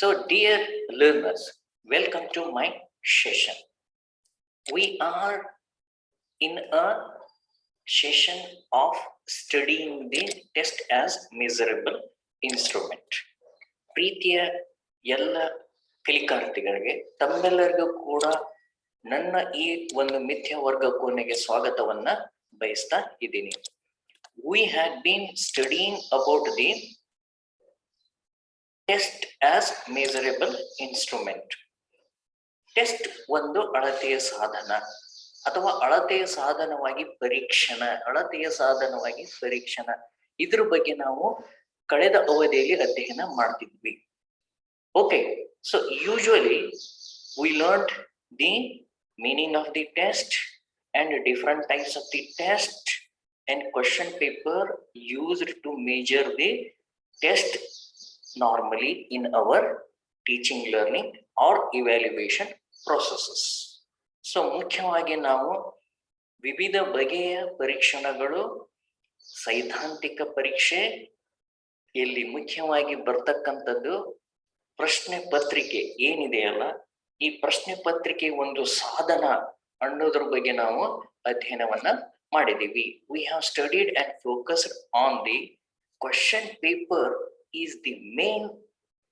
So dear learners, welcome to my session. We are in a session of studying the test as measurable instrument. ಪ್ರೀತಿಯ ಎಲ್ಲ ಕಲಿಕಾರ್ಥಿಗಳಿಗೆ ತಮ್ಮೆಲ್ಲರಿಗೂ ಕೂಡ ನನ್ನ ಈ ಒಂದು ಮಿಥ್ಯ ವರ್ಗ ಕೋಣೆಗೆ ಸ್ವಾಗತವನ್ನ ಬಯಸ್ತಾ ಇದ್ದೀನಿ. We had been studying about the test as measurable instrument. Test ಒಂದು ಅಳತೆಯ ಸಾಧನ ಅಥವಾ ಅಳತೆಯ ಸಾಧನವಾಗಿ ಪರೀಕ್ಷಣ ಇದ್ರ ಬಗ್ಗೆ ನಾವು ಕಳೆದ ಅವಧಿಯಲ್ಲಿ ಅಧ್ಯಯನ ಮಾಡ್ತಿದ್ವಿ. Okay, so usually we learned the meaning of the test and different types of the test and question paper used to measure the test normally in our teaching, learning or evaluation processes. So ಮುಖ್ಯವಾಗಿ ನಾವು ವಿವಿಧ ಬಗೆಯ ಪರೀಕ್ಷಣಗಳು, ಸೈದ್ಧಾಂತಿಕ ಪರೀಕ್ಷೆ, ಇಲ್ಲಿ ಮುಖ್ಯವಾಗಿ ಬರ್ತಕ್ಕಂಥದ್ದು ಪ್ರಶ್ನೆ ಪತ್ರಿಕೆ ಏನಿದೆಯಲ್ಲ, ಈ ಪ್ರಶ್ನೆ ಪತ್ರಿಕೆ ಒಂದು ಸಾಧನ ಅನ್ನೋದ್ರ ಬಗ್ಗೆ ನಾವು ಅಧ್ಯಯನವನ್ನ ಮಾಡಿದೀವಿ. We have studied and focused on the question paper is the main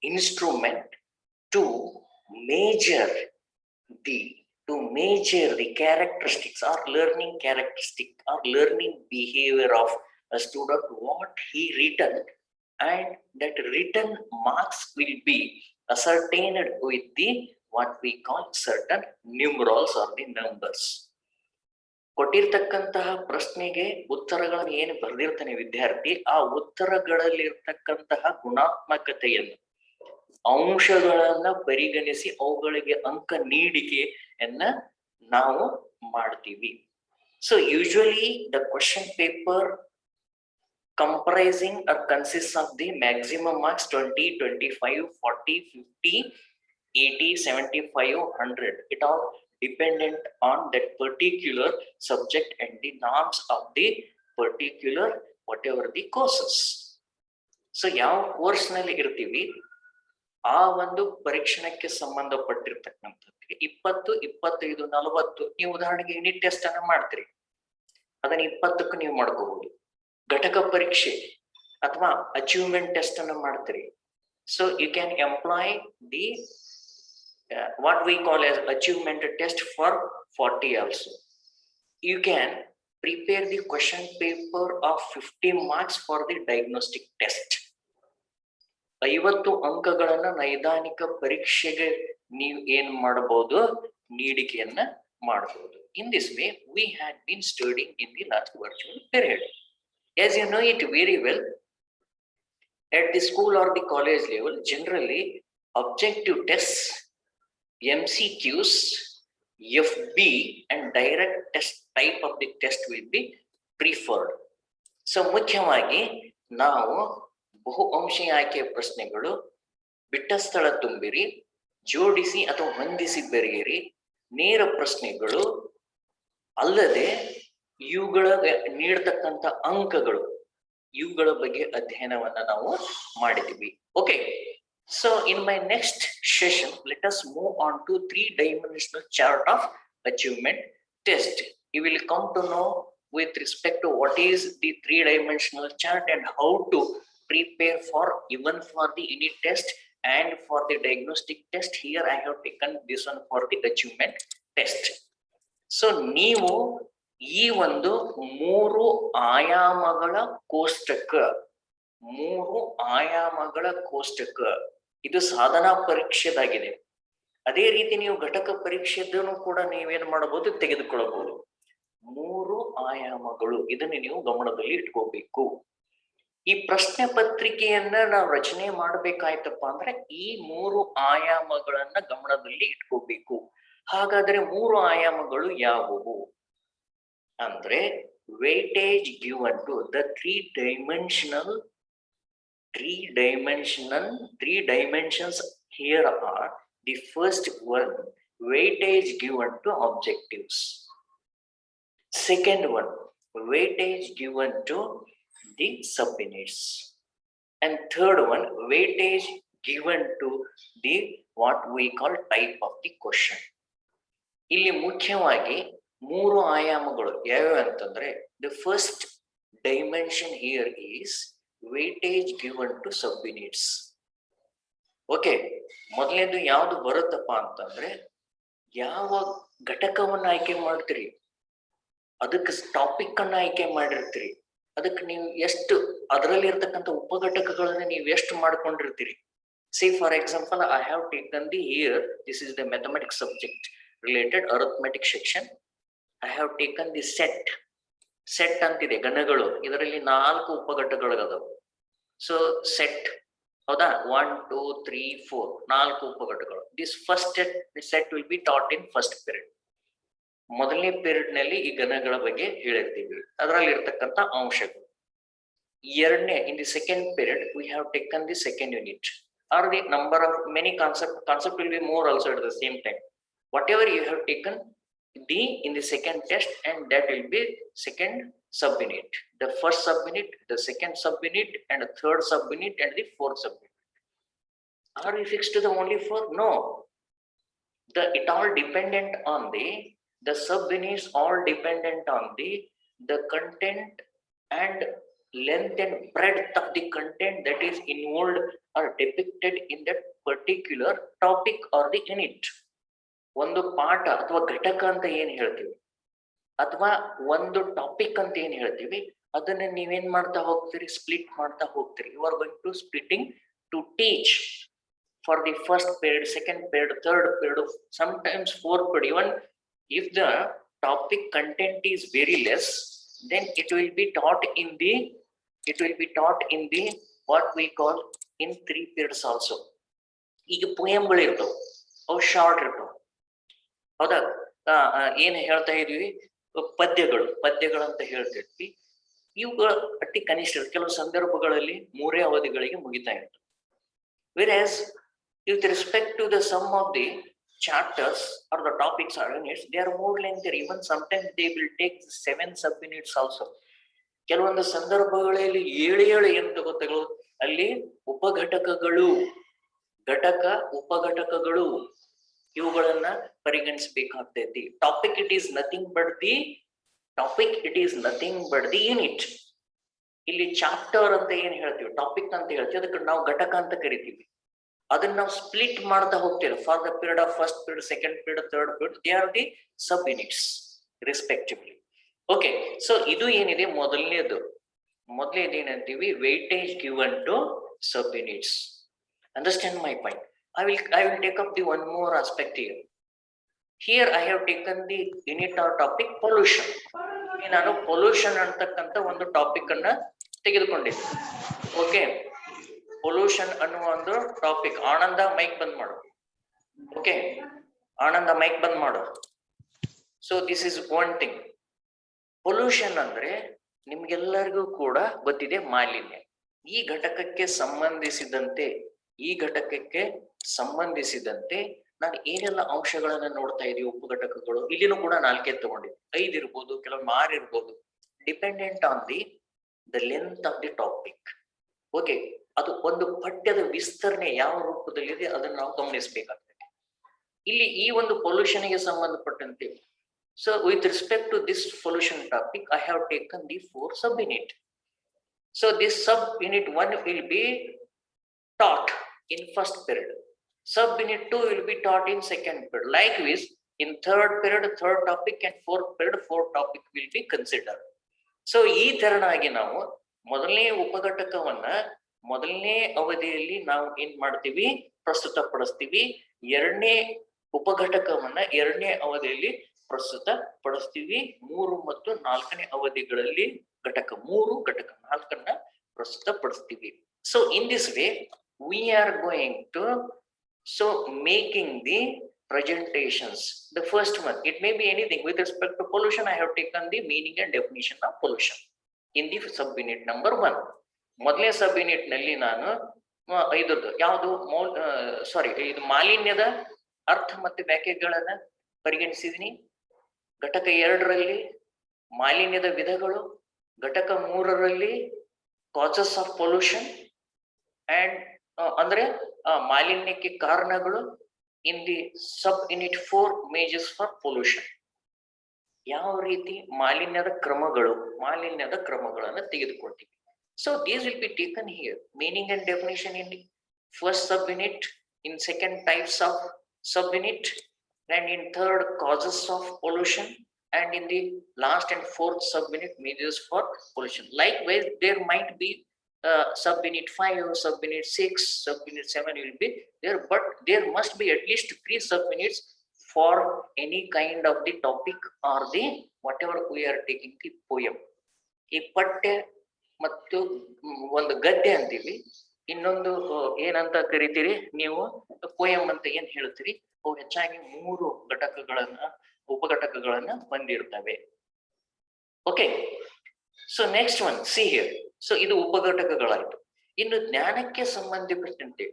instrument to measure the characteristics or learning characteristic or learning behavior of a student, what he written, and that written marks will be ascertained with the what we call certain numerals or the numbers. ಕೊಟ್ಟಿರ್ತಕ್ಕಂತಹ ಪ್ರಶ್ನೆಗೆ ಉತ್ತರಗಳನ್ನು ಏನು ಬರೆದಿರ್ತಾನೆ ವಿದ್ಯಾರ್ಥಿ, ಆ ಉತ್ತರಗಳಲ್ಲಿರ್ತಕ್ಕಂತಹ ಗುಣಾತ್ಮಕತೆಯನ್ನು, ಅಂಶಗಳನ್ನ ಪರಿಗಣಿಸಿ ಅವುಗಳಿಗೆ ಅಂಕ ನೀಡಿಕೆಯನ್ನ ನಾವು ಮಾಡ್ತೀವಿ. So usually the question paper comprising or consists of the maximum marks 20, 25, 40, 50, 80, 75, 100. It all dependent on that particular subject and the norms of the particular whatever the courses. So ಯಾವ ಕೋರ್ಸ್ ನಲ್ಲಿ ಇರ್ತೀವಿ ಆ ಒಂದು ಪರೀಕ್ಷಣಕ್ಕೆ ಸಂಬಂಧಪಟ್ಟಿರ್ತಕ್ಕಂಥದ್ದು 20, 25, 40. ನೀವು ಉದಾಹರಣೆಗೆ ಯೂನಿಟ್ ಟೆಸ್ಟ್ ಅನ್ನ ಮಾಡ್ತೀರಿ, ಅದನ್ನ 20ಕ್ಕೂ ನೀವು ಮಾಡ್ಕೋಬಹುದು. ಘಟಕ ಪರೀಕ್ಷೆ ಅಥವಾ ಅಚೀವ್ಮೆಂಟ್ ಟೆಸ್ಟ್ ಅನ್ನು ಮಾಡ್ತೀರಿ. So you can employ the what we call as achievement test for 40 also. You can prepare the question paper of 50 marks for the diagnostic test. 50 ಅಂಕಗಳನ್ನ ನೈದಾನಿಕ ಪರೀಕ್ಷೆಗೆ ನೀವು ಏನ್ ಮಾಡಬಹುದು, ನೀಡಿಕೆಯನ್ನ ಮಾಡಬಹುದು. In this way we had been studying in the last virtual period. As you know it very well, at the school or the college level, generally objective tests, MCQs, FB and direct test type of the test will be preferred. So ಮುಖ್ಯವಾಗಿ ನಾವು ಬಹು ಅಂಶೀಯ ಆಯ್ಕೆ ಪ್ರಶ್ನೆಗಳು, ಬಿಟ್ಟ ಸ್ಥಳ ತುಂಬಿರಿ, ಜೋಡಿಸಿ ಅಥವಾ ಹೊಂದಿಸಿ ಬರೆಯಿರಿ, ನೇರ ಪ್ರಶ್ನೆಗಳು ಅಲ್ಲದೆ ಇವುಗಳ ನೀಡತಕ್ಕಂತ ಅಂಕಗಳು, ಇವುಗಳ ಬಗ್ಗೆ ಅಧ್ಯಯನವನ್ನ ನಾವು ಮಾಡಿದ್ವಿ. Okay, so in my next session let us move on to 3-dimensional chart of achievement test. You will come to know with respect to what is the 3-dimensional chart and how to prepare for even for the unit test and for the diagnostic test. Here I have taken this one for the achievement test. So ನೀವು ಈ ಒಂದು 3 ಆಯಾಮಗಳ ಕೋಷ್ಟಕ ಇದು ಸಾಧನಾ ಪರೀಕ್ಷೆದಾಗಿದೆ. ಅದೇ ರೀತಿ ನೀವು ಘಟಕ ಪರೀಕ್ಷೆದನ್ನು ಕೂಡ ನೀವೇನ್ ಮಾಡಬಹುದು, ತೆಗೆದುಕೊಳ್ಳಬಹುದು. 3 ಆಯಾಮಗಳು, ಇದನ್ನು ನೀವು ಗಮನದಲ್ಲಿ ಇಟ್ಕೋಬೇಕು. ಈ ಪ್ರಶ್ನೆ ಪತ್ರಿಕೆಯನ್ನ ನಾವು ರಚನೆ ಮಾಡ್ಬೇಕಾಯ್ತಪ್ಪ ಅಂದ್ರೆ ಈ 3 ಆಯಾಮಗಳನ್ನ ಗಮನದಲ್ಲಿ ಇಟ್ಕೋಬೇಕು. ಹಾಗಾದ್ರೆ 3 ಆಯಾಮಗಳು ಯಾವುವು ಅಂದ್ರೆ, weightage given to the three dimensions here are: the first one, weightage given to objectives; second one, weightage given to the subunits; and third one, weightage given to the what we call type of the question. ಇಲ್ಲಿ ಮುಖ್ಯವಾಗಿ 3 ಆಯಾಮಗಳು ಯಾವ್ಯಾವ ಅಂತಂದ್ರೆ, the first dimension here is weightage given to sub-units. Okay, ಮೊದಲನೇದು ಯಾವ್ದು ಬರುತ್ತಪ್ಪ ಅಂತಂದ್ರೆ, ಯಾವ ಘಟಕವನ್ನ ಆಯ್ಕೆ ಮಾಡ್ತೀರಿ, ಅದಕ್ಕೆ ಟಾಪಿಕ್ ಅನ್ನ ಆಯ್ಕೆ ಮಾಡಿರ್ತೀರಿ, ಅದಕ್ಕೆ ನೀವು ಎಷ್ಟು ಅದರಲ್ಲಿ ಇರ್ತಕ್ಕಂಥ ಉಪಘಟಕಗಳನ್ನ ನೀವು ಎಷ್ಟು ಮಾಡ್ಕೊಂಡಿರ್ತೀರಿ. See, for example, I have taken the here, this is the mathematics subject related arithmetic section. I have taken the set ಅಂತಿದೆ ಘನಗಳು, ಇದರಲ್ಲಿ 4 ಉಪಘಟಕಗಳದಾವು. ಸೊ ಸೆಟ್ ಹೌದಾ, 1 2 3 4 4 ಉಪಘಟಕಗಳು. This first set will be taught in first period. ಮೊದಲನೇ period ನಲ್ಲಿ ಈ ಘನಗಳ ಬಗ್ಗೆ ಹೇಳಿರ್ತೀವಿ, ಅದರಲ್ಲಿ ಇರ್ತಕ್ಕಂಥ ಅಂಶಗಳು. ಎರಡನೇ, in the second period we have taken the second unit or the number of many concept will be more also at the same time. Whatever you have taken in the second test, and that will be second subunit, the first subunit, the second subunit, and the third subunit, and the fourth subunit. Are we fixed to the only 4? No, it all dependent on the subunits, all dependent on the content and length and breadth of the content that is involved or depicted in that particular topic or the unit. ಒಂದು ಪಾಠ ಅಥವಾ ಘಟಕ ಅಂತ ಏನ್ ಹೇಳ್ತೀವಿ, ಅಥವಾ ಒಂದು topic ಅಂತ ಏನ್ ಹೇಳ್ತೀವಿ, ಅದನ್ನ ನೀವೇನ್ ಮಾಡ್ತಾ ಹೋಗ್ತೀರಿ, ಸ್ಪ್ಲಿಟ್ ಮಾಡ್ತಾ ಹೋಗ್ತೀರಿ. You are going to splitting to teach for the first period, second period, third period, sometimes fourth period. Even if the topic content is very less, then it will be taught in the what we call in 3 periods also. ಈಗ ಪೋಯಮ್ಗಳು ಇರ್ತಾವ, ಅವು short ಇರ್ತಾವ ಹೌದಾ. ಏನ್ ಹೇಳ್ತಾ ಇದೀವಿ, ಪದ್ಯಗಳು ಅಂತ ಹೇಳ್ತಿರ್ತೀವಿ. ಇವುಗಳ ಅತಿ ಕನಿಷ್ಠ ಕೆಲವು ಸಂದರ್ಭಗಳಲ್ಲಿ 3 ಅವಧಿಗಳಿಗೆ ಮುಗಿತಾ ಇರ್ತವೆ. Whereas with respect to the sum of the chapters or the topics or units, they are more lengthy. Even sometimes they will take 7 sub-units also. ಕೆಲವೊಂದು ಸಂದರ್ಭಗಳಲ್ಲಿ 7 ಏನು ತಗೋತಗಳು, ಅಲ್ಲಿ ಉಪಘಟಕಗಳು ಇವುಗಳನ್ನ ಪರಿಗಣಿಸಬೇಕಾಗ್ತೈತಿ. Topic it is nothing but the unit. ಇಲ್ಲಿ chapter ಅಂತ ಏನ್ ಹೇಳ್ತೀವಿ, ಟಾಪಿಕ್ ಅಂತ ಹೇಳ್ತೀವಿ, ಅದಕ್ಕೆ ನಾವು ಘಟಕ ಅಂತ ಕರಿತೀವಿ. ಅದನ್ನ ನಾವು ಸ್ಪ್ಲಿಟ್ ಮಾಡ್ತಾ ಹೋಗ್ತೇವೆ. For the period of first period, second period, third period, they are the sub units respectively. Okay, so ಇದು ಏನಿದೆ ಮೊದಲನೇದು ಏನಂತೀವಿ, weightage given to sub units. Understand my point? I will take up the one more aspect here. Here I have taken the unit or topic pollution. ನಾನು pollution ಅಂತಕ್ಕಂಥ ಒಂದು topic ಅನ್ನ ತೆಗೆದುಕೊಂಡಿದ್ದೆ. Okay, pollution ಅನ್ನುವ ಒಂದು ಟಾಪಿಕ್. ಆನಂದ mic ಬಂದ್ ಮಾಡು. Okay, ಆನಂದ mic ಬಂದ್ ಮಾಡು. So this is one thing. Pollution ಅಂದ್ರೆ ನಿಮ್ಗೆಲ್ಲರಿಗೂ ಕೂಡ ಗೊತ್ತಿದೆ, ಮಾಲಿನ್ಯ. ಈ ಘಟಕಕ್ಕೆ ಸಂಬಂಧಿಸಿದಂತೆ ನಾನು ಏನೆಲ್ಲ ಅಂಶಗಳನ್ನ ನೋಡ್ತಾ ಇದೀವಿ, ಉಪಘಟಕಗಳು. ಇಲ್ಲಿನೂ ಕೂಡ 4 ತಗೊಂಡಿದ್ದೆ, 5 ಇರ್ಬೋದು, ಕೆಲವು 6 ಇರ್ಬೋದು, dependent on the length of the topic. Okay, ಅದು ಒಂದು ಪಠ್ಯದ ವಿಸ್ತರಣೆ ಯಾವ ರೂಪದಲ್ಲಿದೆ ಅದನ್ನ ನಾವು ಗಮನಿಸಬೇಕಾಗ್ತದೆ. ಇಲ್ಲಿ ಈ ಒಂದು ಪೊಲ್ಯೂಷನ್ ಗೆ ಸಂಬಂಧಪಟ್ಟಂತೆ, so with respect to this pollution topic, I have taken the 4 sub-unit. So this sub-unit 1 will be taught in first period. Sub-unit 2 will be taught in second period. Likewise, in third period, third topic, and fourth period, fourth topic will be considered. So ಈ ತರನಾಗಿ ನಾವು ಮೊದಲನೇ ಉಪಘಟಕವನ್ನ ಮೊದಲನೇ ಅವಧಿಯಲ್ಲಿ ನಾವು ಏನ್ ಮಾಡ್ತೀವಿ, ಪ್ರಸ್ತುತಪಡಿಸ್ತೀವಿ. ಎರಡನೇ ಉಪಘಟಕವನ್ನ ಎರಡನೇ ಅವಧಿಯಲ್ಲಿ ಪ್ರಸ್ತುತಪಡಿಸ್ತೀವಿ. 3 ಮತ್ತು 4ನೇ ಅವಧಿಗಳಲ್ಲಿ ಘಟಕ 3, ಘಟಕ 4 ಪ್ರಸ್ತುತಪಡಿಸ್ತೀವಿ. So in this way we are going to making the presentations. The first one, it may be anything. With respect to pollution, I have taken the meaning and definition of pollution in the sub-unit number 1. ಮೊದಲನೇ sub-unit ನಲ್ಲಿ ನಾನು ಇದು ಮಾಲಿನ್ಯದ ಅರ್ಥ ಮತ್ತು ವ್ಯಾಖ್ಯೆಗಳನ್ನ ಪರಿಗಣಿಸಿದೀನಿ. ಘಟಕ 2ರಲ್ಲಿ ಮಾಲಿನ್ಯದ ವಿಧಗಳು, ಘಟಕ 3ರಲ್ಲಿ ಕಾಸಸ್ ಆಫ್ ಪೊಲ್ಯೂಷನ್ ಅಂಡ್ ಅಂದ್ರೆ ಮಾಲಿನ್ಯಕ್ಕೆ ಕಾರಣಗಳು in the sub unit 4 measures for pollution. ಯಾವ ರೀತಿ ಮಾಲಿನ್ಯದ ಕ್ರಮಗಳನ್ನು ತೆಗೆದುಕೊಳ್ತೀವಿ. So these will be taken here, meaning and definition in the first sub unit, in second types of subunit, and in third causes of pollution, and in the last and fourth subunit measures for pollution. Likewise, there might be subunit 5, subunit 6, subunit 7 will be there, but there must be at least 3 subunits for any kind of the topic or the whatever we are taking the poem. ಈ ಪಠ್ಯ ಮತ್ತು ಒಂದು ಗದ್ಯ ಅಂತೀವಿ, ಇನ್ನೊಂದು ಏನಂತ ಕರಿತೀರಿ ನೀವು, poem ಅಂತ ಏನ್ ಹೇಳ್ತೀರಿ. ಅವು ಹೆಚ್ಚಾಗಿ 3 ಉಪಘಟಕಗಳನ್ನ ಹೊಂದಿರ್ತವೆ. Okay, so next one see here. So ಇದು ಉಪಘಟಕಗಳಾಯ್ತು. ಇನ್ನು ಜ್ಞಾನಕ್ಕೆ ಸಂಬಂಧಪಟ್ಟಂತೆ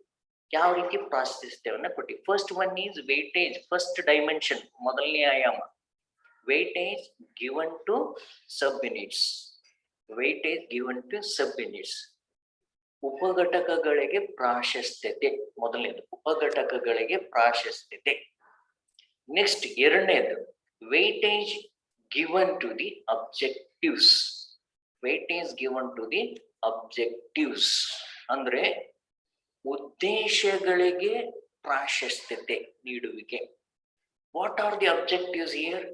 ಯಾವ ರೀತಿ ಪ್ರಾಶಸ್ತ್ಯವನ್ನ ಕೊಟ್ಟಿ. First one is weightage, first dimension, ಮೊದಲನೇ ಆಯಾಮ. Weightage given to sub units, weightage given to sub units. ಉಪಘಟಕಗಳಿಗೆ ಪ್ರಾಶಸ್ತ್ಯತೆ, ಮೊದಲನೇದು ಉಪಘಟಕಗಳಿಗೆ ಪ್ರಾಶಸ್ತ್ಯತೆ. ನೆಕ್ಸ್ಟ್ ಎರಡನೇದು weightage given to the objectives, weightage given to the objectives ಅಂದ್ರೆ ಉದ್ದೇಶಗಳಿಗೆ ಪ್ರಾಶಸ್ತ್ಯತೆ ನೀಡುವಿಕೆ. What are the objectives here?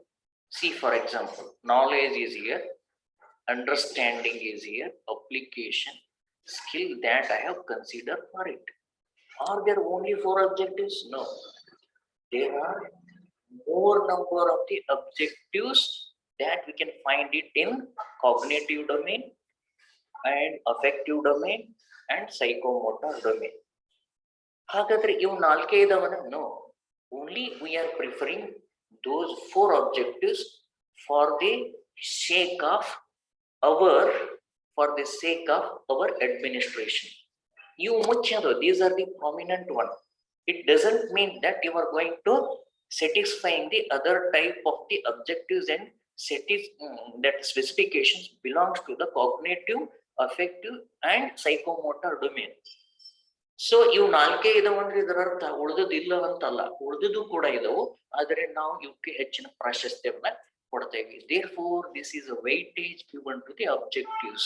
See for example, knowledge is here, understanding is here, application, skill that I have considered for it. Are there only 4 objectives? No, there are more number of the objectives that we can find it in cognitive domain and affective domain and psychomotor domain. ಹಾಗಾದ್ರೆ ಇವು 4 ಇದಾವನ? No, only we are preferring those 4 objectives for the sake of our administration. You muchado, these are the prominent one. It doesn't mean that you are going to satisfying the other type of the objectives and that specifications belongs to the cognitive, affective and psychomotor domain. So ಇವು 4 ಇದಾವಂದ್ರೆ ಇದರ ಅರ್ಥ ಉಳಿದದ್ದು ಇಲ್ಲ ಅಂತಲ್ಲ, ಉಳಿದದ್ದು ಕೂಡ ಇದಾವು, ಆದರೆ ನಾವು ಇವಕ್ಕೆ ಹೆಚ್ಚಿನ ಪ್ರಾಶಸ್ತ್ಯವನ್ನ ಕೊಡ್ತೇವೆ. Therefore, this is a weightage given to the objectives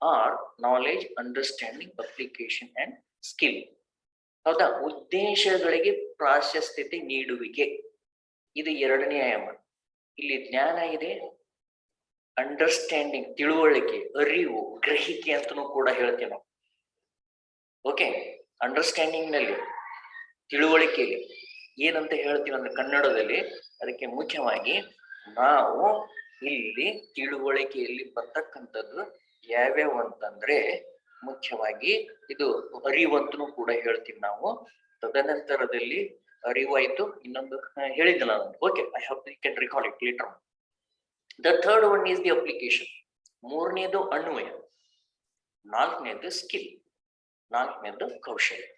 are knowledge, understanding, application and skill. ಹೌದಾ? ಉದ್ದೇಶಗಳಿಗೆ ಪ್ರಾಶಸ್ತ್ಯತೆ ನೀಡುವಿಕೆ, ಇದು ಎರಡನೇ ಆಯಾಮ. ಇಲ್ಲಿ ಜ್ಞಾನ ಇದೆ, ಅಂಡರ್ಸ್ಟ್ಯಾಂಡಿಂಗ್ ತಿಳುವಳಿಕೆ, ಅರಿವು, ಗ್ರಹಿಕೆ ಅಂತನೂ ಕೂಡ ಹೇಳ್ತೇವೆ ನಾವು. ಓಕೆ, ಅಂಡರ್ಸ್ಟ್ಯಾಂಡಿಂಗ್ ನಲ್ಲಿ, ತಿಳುವಳಿಕೆಯಲ್ಲಿ ಏನಂತ ಹೇಳ್ತೀವಿ ಅಂದ್ರೆ ಕನ್ನಡದಲ್ಲಿ, ಅದಕ್ಕೆ ಮುಖ್ಯವಾಗಿ ನಾವು ಇಲ್ಲಿ ತಿಳುವಳಿಕೆಯಲ್ಲಿ ಬರ್ತಕ್ಕಂಥದ್ದು ಯಾವ್ಯಾವ ಅಂತಂದ್ರೆ ಮುಖ್ಯವಾಗಿ ಇದು ಅರಿವಂತನೂ ಕೂಡ ಹೇಳ್ತೀವಿ ನಾವು. ತದನಂತರದಲ್ಲಿ ಅರಿವಾಯ್ತು, ಇನ್ನೊಂದು ಹೇಳಿದ್ನಲ್ಲ ನಾನು. Okay, I have you can recall it later. The third one is the application, ಮೂರನೇದು ಅನ್ವಯ, ನಾಲ್ಕನೇದು ಸ್ಕಿಲ್, ನಾಲ್ಕನೇದು ಕೌಶಲ್ಯ.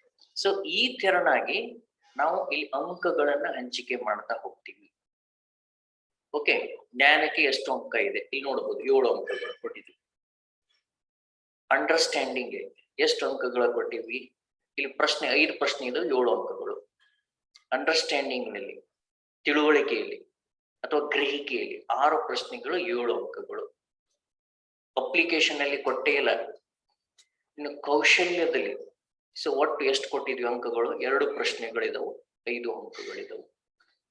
ಸೊ ಈ ತೆರನಾಗಿ ನಾವು ಇಲ್ಲಿ ಅಂಕಗಳನ್ನ ಹಂಚಿಕೆ ಮಾಡ್ತಾ ಹೋಗ್ತೀವಿ. ಓಕೆ, ಜ್ಞಾನಕ್ಕೆ ಎಷ್ಟು ಅಂಕ ಇದೆ ಇಲ್ಲಿ ನೋಡ್ಬೋದು, 7 ಅಂಕಗಳು ಕೊಟ್ಟಿದ್ವಿ. ಅಂಡರ್ಸ್ಟ್ಯಾಂಡಿಂಗ್ ಎಷ್ಟು ಅಂಕಗಳು ಕೊಟ್ಟಿವಿ ಇಲ್ಲಿ, ಪ್ರಶ್ನೆ 5 ಪ್ರಶ್ನೆ ಇದು 7 ಅಂಕಗಳು. ಅಂಡರ್ಸ್ಟ್ಯಾಂಡಿಂಗ್ ನಲ್ಲಿ, ತಿಳುವಳಿಕೆಯಲ್ಲಿ ಅಥವಾ ಗ್ರಹಿಕೆಯಲ್ಲಿ 6 ಪ್ರಶ್ನೆಗಳು 7 ಅಂಕಗಳು. ಅಪ್ಲಿಕೇಶನ್ ಅಲ್ಲಿ ಕೊಟ್ಟೇ ಇಲ್ಲ. ಇನ್ನು ಕೌಶಲ್ಯದಲ್ಲಿ ಸೊ ಒಟ್ಟು ಎಷ್ಟು ಕೊಟ್ಟಿದ್ವಿ ಅಂಕಗಳು? 2 ಪ್ರಶ್ನೆಗಳಿದವು, 5 ಅಂಕಗಳಿದವು.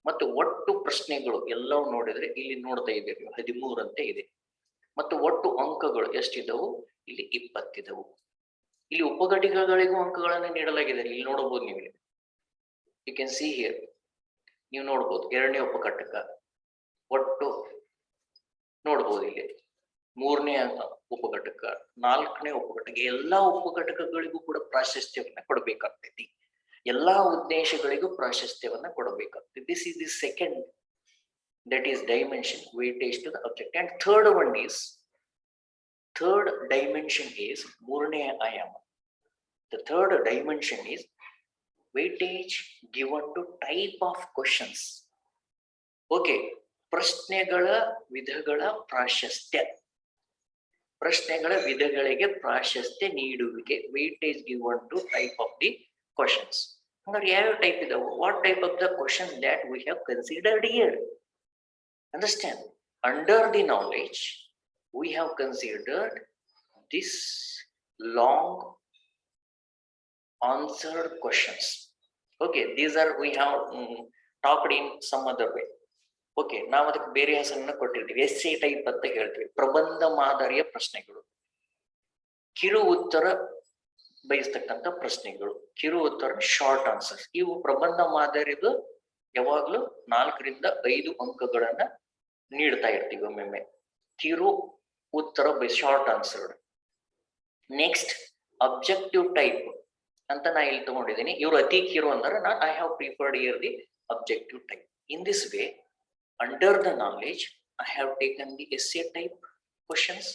ಮತ್ತು ಒಟ್ಟು ಪ್ರಶ್ನೆಗಳು ಎಲ್ಲವೂ ನೋಡಿದ್ರೆ ಇಲ್ಲಿ ನೋಡ್ತಾ ಇದ್ದೀವಿ 13 ಅಂತ ಇದೆ. ಮತ್ತು ಒಟ್ಟು ಅಂಕಗಳು ಎಷ್ಟಿದ್ದವು? ಇಲ್ಲಿ 20 ಇದ್ದವು. ಇಲ್ಲಿ ಉಪಘಟಕಗಳಿಗೂ ಅಂಕಗಳನ್ನ ನೀಡಲಾಗಿದೆ, ಇಲ್ಲಿ ನೋಡಬಹುದು ನೀವು. ಯು ಕ್ಯಾನ್ ಸಿ ಹಿಯರ್, ನೀವು ನೋಡ್ಬೋದು 2ನೇ ಉಪಘಟಕ ಒಟ್ಟು ನೋಡ್ಬೋದು ಇಲ್ಲಿ, 3ನೇ ಉಪಘಟಕ, 4ನೇ ಉಪಘಟಕ. ಎಲ್ಲಾ ಉಪಘಟಕಗಳಿಗೂ ಕೂಡ ಪ್ರಾಶಸ್ತ್ಯವನ್ನ ಕೊಡಬೇಕಾಗ್ತೈತಿ, ಎಲ್ಲಾ ಉದ್ದೇಶಗಳಿಗೂ ಪ್ರಾಶಸ್ತ್ಯವನ್ನ ಕೊಡಬೇಕಾಗ್ತದೆ. This is the second, that is dimension, weightage to the object. And third dimension is ಮೂರನೇ ಆಯಾಮ. The third dimension is weightage given to type of questions. Okay, ಪ್ರಶ್ನೆಗಳ ವಿಧಗಳ ಪ್ರಾಶಸ್ತ್ಯ, ಪ್ರಶ್ನೆಗಳ ವಿಧಗಳಿಗೆ ಪ್ರಾಶಸ್ತ್ಯ ನೀಡುವಿಕೆ, weightage given to type of the questions. Type what type of the questions that we have considered here? Understand? Under the knowledge, we have considered this long answered questions. Okay, these are we have talked in some other way. Okay, ನಾವು ಅದಕ್ಕೆ ಬೇರೆ ಹೆಸರನ್ನ ಕೊಟ್ಟಿರ್ತೀವಿ. Essay type ಅಂತ ಹೇಳ್ತೀವಿ. ಪ್ರಬಂಧ ಮಾದರಿಯ ಪ್ರಶ್ನೆಗಳು, ಕಿರು ಉತ್ತರ ಬಯಸ್ತಕ್ಕಂಥ ಪ್ರಶ್ನೆಗಳು, ಕಿರು ಉತ್ತರ ಶಾರ್ಟ್ ಆನ್ಸರ್ಸ್. ಇವು ಪ್ರಬಂಧ ಮಾದರಿದು ಯಾವಾಗ್ಲೂ 4 ರಿಂದ 5 ಅಂಕಗಳನ್ನ ನೀಡ್ತಾ ಇರ್ತೀವಿ ಒಮ್ಮೊಮ್ಮೆ. ಕಿರು ಉತ್ತರ by short answer. Next objective type ಅಂತ ನಾ ಇಲ್ಲಿ ತಗೊಂಡಿದ್ದೀನಿ. ಇವ್ರು ಅತಿ ಕಿರು ಅಂದ್ರೆ I have preferred here the objective type. In this way, under the knowledge, I have taken the essay type questions,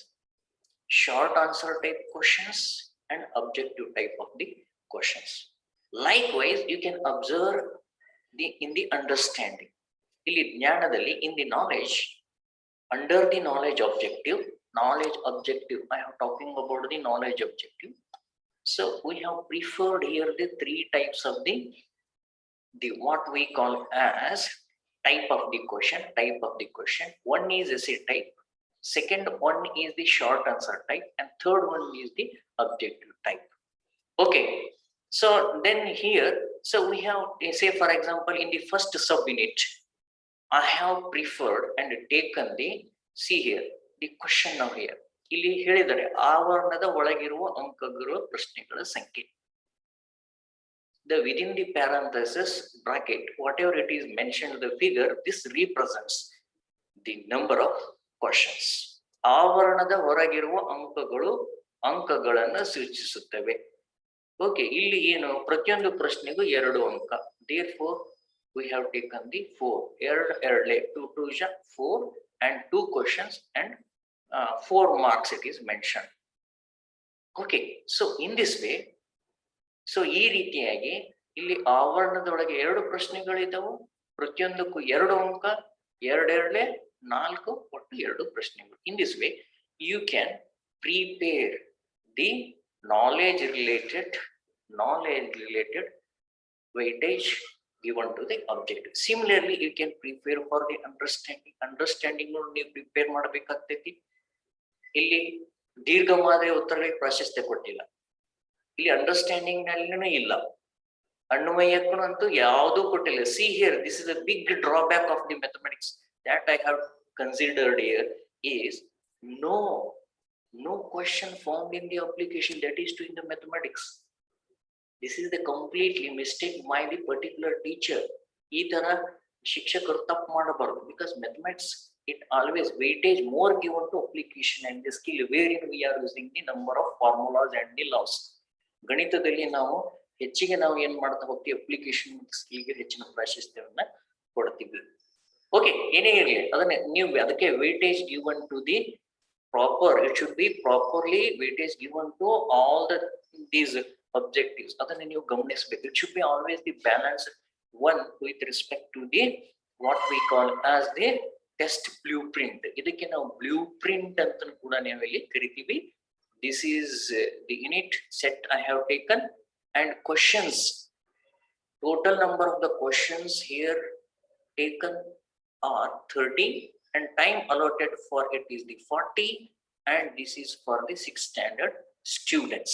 short answer type questions, and objective type of the questions. Likewise, you can observe in the understanding. Illi jnanadalli, in the knowledge, under the knowledge objective, I am talking about the knowledge objective. So we have preferred here the 3 types of the what we call as type of the question. One is essay type, second one is the short answer type, and third one is the objective type. Okay, so then here, so we have, say for example, in the first sub unit, I have preferred and taken the, see here, the question now here. ಇಲ್ಲಿ ಹೇಳಿದರೆ ಆವರಣದ ಒಳಗಿರುವ ಅಂಕಗಳ ಪ್ರಶ್ನೆಗಳ ಸಂಖ್ಯೆ. Within the parenthesis bracket, whatever it is mentioned in the figure, this represents the number of questions. ಆವರಣದ ಹೊರಗಿರುವ ಅಂಕಗಳನ್ನು ಸೂಚಿಸುತ್ತವೆ. ಓಕೆ, ಇಲ್ಲಿ ಏನು, ಪ್ರತಿಯೊಂದು ಪ್ರಶ್ನೆಗೂ 2 ಅಂಕ. Therefore, we have taken the 4. 2 2 4 and 2 questions and 4 marks it is mentioned. Okay, so in this way, so ಈ ರೀತಿಯಾಗಿ ಇಲ್ಲಿ ಆವರಣದೊಳಗೆ 2 ಪ್ರಶ್ನೆಗಳಿದ್ದವು, ಪ್ರತಿಯೊಂದಕ್ಕೂ 2 ಅಂಕ, 2 4, ಒಟ್ಟು 2 ಪ್ರಶ್ನೆಗಳು. In this way you can prepare the knowledge related weightage given to the objective. Similarly, you can prepare for the understanding ನೀವು prepare ಮಾಡಬೇಕಾಗ್ತೈತಿ. ಇಲ್ಲಿ ದೀರ್ಘ ಮಾದರಿಯ ಉತ್ತರಗಳಿಗೆ ಪ್ರಾಶಸ್ತ್ಯ ಕೊಟ್ಟಿಲ್ಲ, ಇಲ್ಲಿ ಅಂಡರ್ಸ್ಟ್ಯಾಂಡಿಂಗ್ ನಲ್ಲಿನೂ ಇಲ್ಲ, ಅನ್ವಯಕ್ಕೂ ಅಂತೂ ಯಾವುದೂ ಕೊಟ್ಟಿಲ್ಲ. See here, this is a big drawback of the mathematics that I have considered here is no question found in the application that is to in the mathematics. This is the completely mistake by the particular teacher. ಈ ತರ ಶಿಕ್ಷಕರು ತಪ್ಪು ಮಾಡಬಾರದು. Because mathematics, it always weightage more given to application and the skill wherein we are using the number of formulas and the laws. ಗಣಿತದಲ್ಲಿ ನಾವು ಹೆಚ್ಚಿಗೆ ನಾವು ಏನ್ ಮಾಡ್ತಾ ಹೋಗ್ತೀವಿ, ಅಪ್ಲಿಕೇಶನ್ ಸ್ಕಿಲ್ಗೆ ಹೆಚ್ಚಿನ ಪ್ರಾಶಸ್ತ್ಯವನ್ನ ಕೊಡ್ತೀವಿ. ಓಕೆ, ಏನೇ ಇರಲಿ ಅದನ್ನ ನೀವು ಅದಕ್ಕೆ weightage given to the proper, it should be properly weightage given to all these objectives. ಅದನ್ನ ನೀವು ಗಮನಿಸಬೇಕು. It should be always the balanced one with respect to the what we call as the test blueprint. ಇದಕ್ಕೆ ನಾವು blueprint ಅಂತ ಕೂಡ ನಾವಿಲ್ಲಿ ಕರಿತೀವಿ. This is the unit set I have taken, and questions, total number of the questions here taken are 30, and time allotted for it is the 40, and this is for the 6th standard students.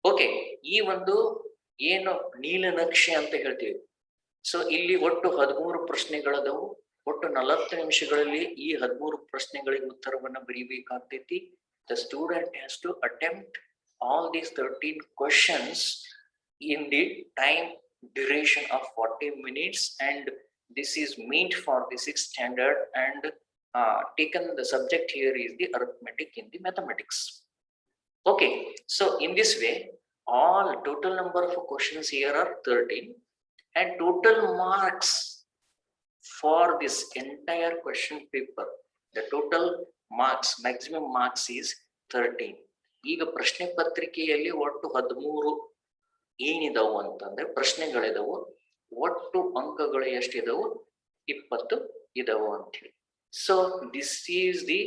Okay, ಈ ಒಂದು ಏನು ನೀಲನಕ್ಷೆ ಅಂತ ಹೇಳ್ತೀವಿ. So ಇಲ್ಲಿ ಒಟ್ಟು 13 ಪ್ರಶ್ನೆಗಳದವು. ಒಟ್ಟು 40 ನಿಮಿಷಗಳಲ್ಲಿ ಈ 13 ಪ್ರಶ್ನೆಗಳಿಗೆ ಉತ್ತರವನ್ನು ಬರೀಬೇಕಾಗ್ತೈತಿ. The student has to attempt all these 13 questions in the time duration of 40 minutes, and this is meant for the 6th standard, and taken the subject here is the arithmetic in the mathematics. Okay, so in this way, all total number of questions here are 13, and total marks for this entire question paper, the total marks, maximum marks is 13. ಈಗ ಪ್ರಶ್ನೆ ಪತ್ರಿಕೆಯಲ್ಲಿ ಒಟ್ಟು 13 ಏನಿದಾವು ಅಂತಂದ್ರೆ ಪ್ರಶ್ನೆಗಳಿದಾವು. ಒಟ್ಟು ಅಂಕಗಳು ಎಷ್ಟಿದಾವು? 20 ಇದಾವು ಅಂತ ಹೇಳಿ. So this is the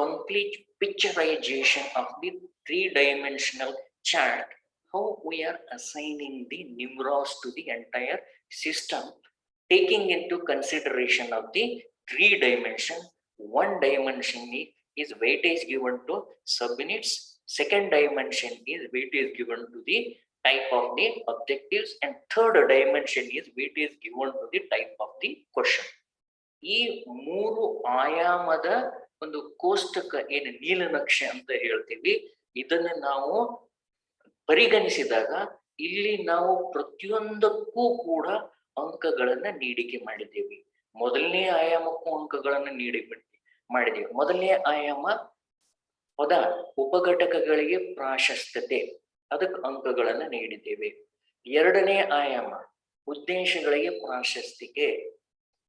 complete picturization of the 3-dimensional chart how we are assigning the numerals to the entire system, taking into consideration of the 3 dimension. 1 dimension is weightage given to subunits. Second dimension is weightage given to the type of the objectives, and third dimension is weightage given to the type of the question. ಈ 3 ಆಯಾಮದ ಒಂದು ಕೋಷ್ಟಕ ಏನು ನೀಲನಕ್ಷೆ ಅಂತ ಹೇಳ್ತೀವಿ, ಇದನ್ನ ನಾವು ಪರಿಗಣಿಸಿದಾಗ ಇಲ್ಲಿ ನಾವು ಪ್ರತಿಯೊಂದಕ್ಕೂ ಕೂಡ ಅಂಕಗಳನ್ನ ನೀಡಿಕೆ ಮಾಡಿದ್ದೇವೆ. ಮೊದಲನೇ ಆಯಾಮಕ್ಕೂ ಅಂಕಗಳನ್ನ ಮಾಡಿದ್ದೇವೆ. ಮೊದಲನೇ ಆಯಾಮ ಪದ ಉಪಘಟಕಗಳಿಗೆ ಪ್ರಾಶಸ್ತ್ಯತೆ, ಅದಕ್ಕೆ ಅಂಕಗಳನ್ನ ನೀಡಿದ್ದೇವೆ. ಎರಡನೇ ಆಯಾಮ ಉದ್ದೇಶಗಳಿಗೆ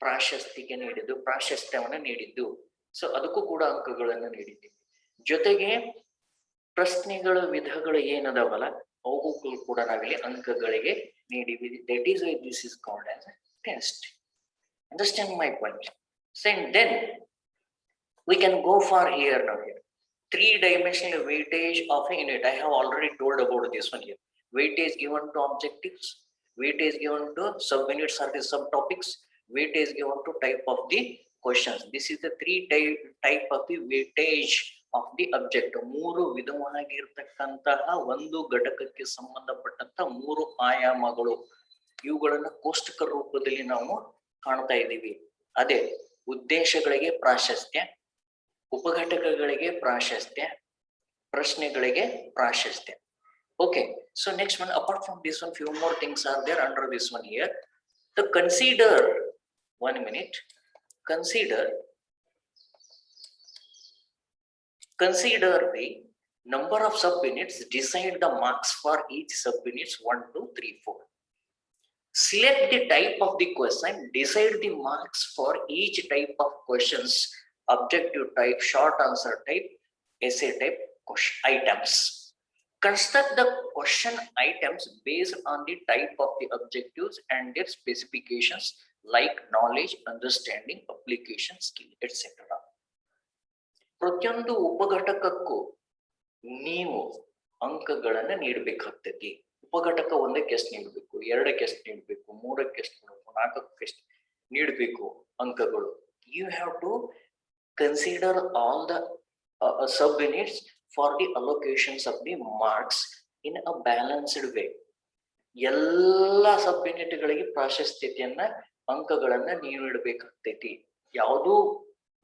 ಪ್ರಾಶಸ್ತಿಗೆ ನೀಡಿದ್ದು, ಪ್ರಾಶಸ್ತ್ಯವನ್ನ ನೀಡಿದ್ದು, ಸೊ ಅದಕ್ಕೂ ಕೂಡ ಅಂಕಗಳನ್ನ ನೀಡಿದ್ದೇವೆ. ಜೊತೆಗೆ ಪ್ರಶ್ನೆಗಳ ವಿಧಗಳು ಏನದವಲ್ಲ ಅವುಗಳು ಕೂಡ ನಾವಿಲ್ಲಿ ಅಂಕಗಳಿಗೆ ನೀಡಿವಿ. That is why this is called as a test. Understand my point? And then we can go for here now. Here 3-dimensional weightage of a unit. I have already told about this one here. Weightage given to objectives, weightage given to subunits or the subtopics, weightage given to type of the questions. This is the 3 type of the weightage of the object. 3 ವಿಧವಾಗಿರತಕ್ಕಂತಹ ಒಂದು ಘಟಕಕ್ಕೆ ಸಂಬಂಧಪಟ್ಟಂತ 3 ಆಯಾಮಗಳು, ಇವುಗಳನ್ನ ಕೋಷ್ಟಕ ರೂಪದಲ್ಲಿ ನಾವು ಕಾಣ್ತಾ ಇದ್ದೀವಿ. ಅದೇ ಉದ್ದೇಶಗಳಿಗೆ ಪ್ರಾಶಸ್ತ್ಯ, ಉಪಘಟಕಗಳಿಗೆ ಪ್ರಾಶಸ್ತ್ಯ, ಪ್ರಶ್ನೆಗಳಿಗೆ ಪ್ರಾಶಸ್ತ್ಯ. Okay, so next one, apart from this one, few more things are there under this one here. To consider, 1 minute, consider the number of subunits, decide the marks for each subunits 1, 2, 3, 4. Select the type of the question, decide the marks for each type of questions, objective type, short answer type, essay type question items. Construct the question items based on the type of the objectives and their specifications like knowledge, understanding, application, skill, etc. ಪ್ರತಿಯೊಂದು ಉಪಘಟಕಕ್ಕೂ ನೀವು ಅಂಕಗಳನ್ನ ನೀಡಬೇಕಾಗ್ತದೆ. ಉಪಘಟಕ 1ಕ್ಕೆ ಎಷ್ಟು ನೀಡಬೇಕು, 2ಕ್ಕೆ ಎಷ್ಟು ನೀಡಬೇಕು, 3ಕ್ಕೆ ಎಷ್ಟು ನೀಡಬೇಕು, 4ಕ್ಕೆ ಎಷ್ಟು ನೀಡಬೇಕು ಅಂಕಗಳು. You have to consider all the subunits for the allocations of the marks in a balanced way. ಎಲ್ಲ ಸಬ್ಯೂನಿಟ್ಗಳಿಗೆ ಪ್ರಾಶಸ್ತ್ಯತೆಯನ್ನ ಅಂಕಗಳನ್ನ ನೀವು ನೀಡಬೇಕಾಗ್ತೈತಿ. ಯಾವುದೂ